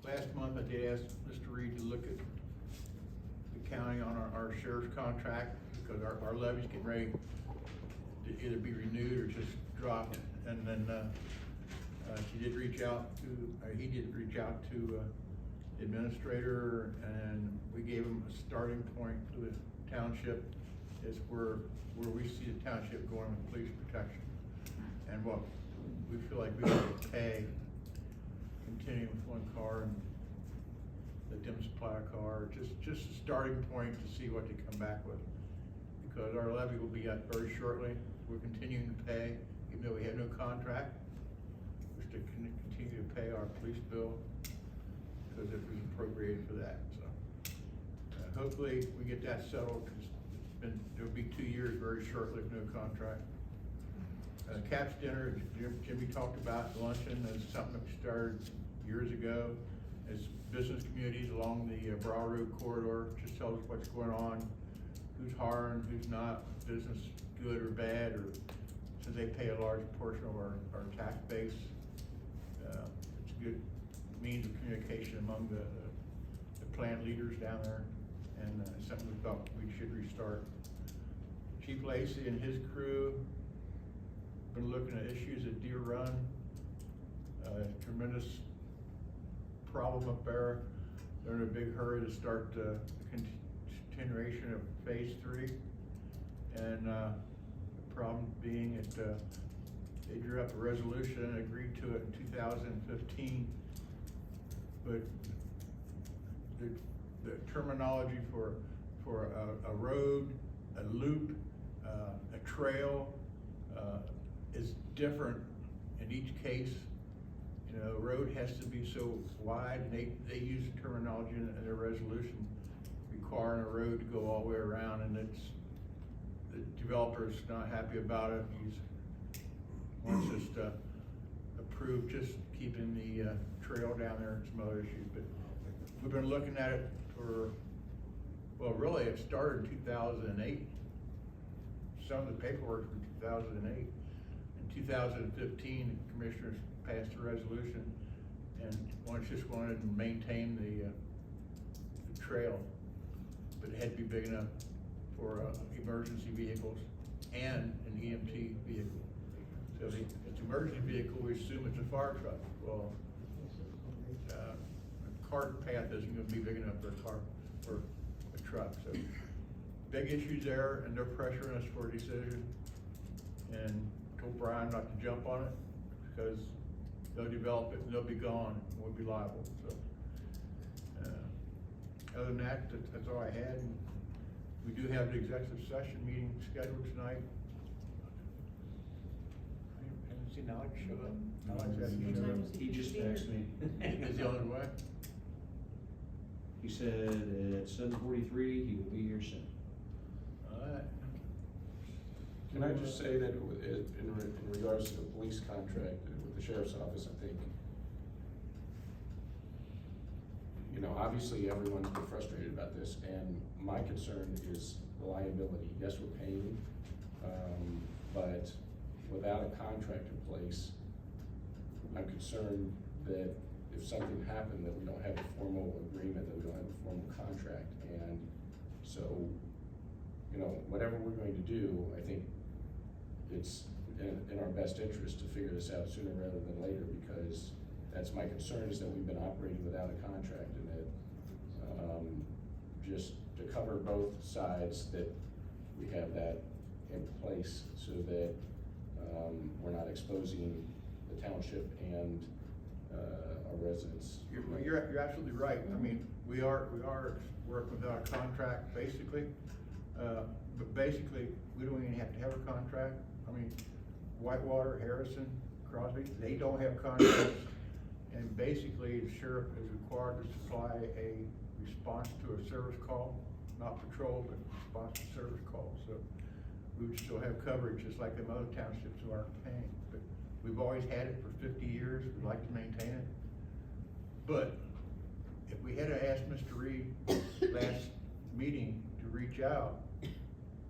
last month I did ask Mr. Reed to look at the county on our sheriff's contract, because our levy's getting ready to either be renewed or just dropped. And then, he did reach out to the administrator, and we gave him a starting point for the township is where we see the township going with police protection. And what we feel like we have to pay, continuing with one car and let them supply a car, just a starting point to see what they come back with. Because our levy will be up very shortly. We're continuing to pay, even though we have no contract. We're still continue to pay our police bill because it was appropriated for that. So hopefully we get that settled, because it'll be 2 years very shortly with no contract. Caps dinner, Jimmy talked about luncheon as something that we started years ago. As business communities along the Broad Road corridor, just tell us what's going on, who's hiring, who's not, business good or bad, or since they pay a large portion of our tax base. It's a good means of communication among the plant leaders down there, and something we thought we should restart. Chief Lacey and his crew been looking at issues at Deer Run. Tremendous problem up there. They're in a big hurry to start the continuation of phase 3. And the problem being that they drew up a resolution and agreed to it in 2015. But the terminology for a road, a loop, a trail, is different in each case. You know, a road has to be so wide, and they use the terminology in their resolution requiring a road to go all the way around, and the developer's not happy about it. He wants us to approve just keeping the trail down there and some other issues. But we've been looking at it for, well, really it started in 2008. Some of the paperwork from 2008. In 2015, the commissioners passed a resolution and just wanted to maintain the trail, but it had to be big enough for emergency vehicles and an EMT vehicle. So if it's an emergency vehicle, we assume it's a fire truck. Well, a cart path isn't going to be big enough for a truck. So big issues there, and they're pressuring us for a decision. And told Brian not to jump on it, because they'll develop it and they'll be gone and we'll be liable. So other than that, that's all I had. And we do have the executive session meeting scheduled tonight. I haven't seen Alex show up. Alex hasn't showed up. He just texted me. Is he on his way? He said at 7:43 he will be here soon. All right. Can I just say that in regards to the police contract with the sheriff's office, I think, you know, obviously everyone's been frustrated about this, and my concern is the liability. Yes, we're paying, but without a contract in place, I'm concerned that if something happened, that we don't have a formal agreement, that we don't have a formal contract. And so, you know, whatever we're going to do, I think it's in our best interest to figure this out sooner rather than later, because that's my concern, is that we've been operating without a contract, and that just to cover both sides, that we have that in place so that we're not exposing the township and our residents. You're absolutely right. I mean, we are working without a contract, basically. But basically, we don't even have to have a contract. I mean, Whitewater, Harrison, Crosby, they don't have contracts. And basically, the sheriff is required to supply a response to a service call, not patrol, but response to service call. So we would still have coverage, just like them other townships who aren't paying. But we've always had it for 50 years. We'd like to maintain it. But if we had asked Mr. Reed last meeting to reach out,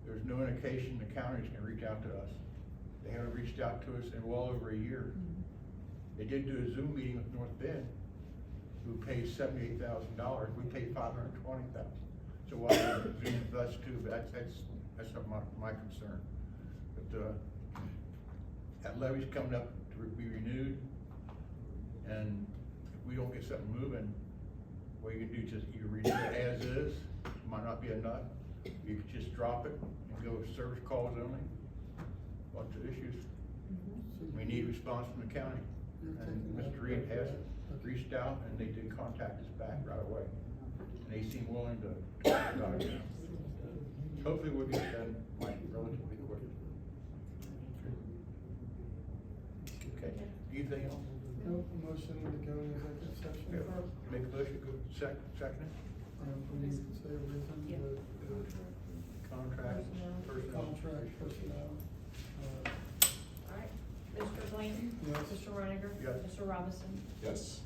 there's no indication the county's gonna reach out to us. They haven't reached out to us in well over a year. They did do a Zoom meeting with North Bend, who who pays $78,000, we pay $520,000. So why would we do us too? But that's not my concern. But, that levy's coming up to be renewed, and if we don't get something moving, what you can do is just either renew it as is, might not be enough, you could just drop it and go with service calls only. Lots of issues. We need response from the county, and Mr. Reed has reached out, and they did contact us back right away. And they seem willing to talk about it. Hopefully we'll get it done, relatively quick. Okay, anything else? No, motion to go into executive session. Yeah, make a motion, go second it? We need to say everything, Yeah. but, Contract, personnel. contract, personnel. Alright, Mr. Blanton? Yes. Mr. Rininger? Yes. Mr. Robinson? Yes.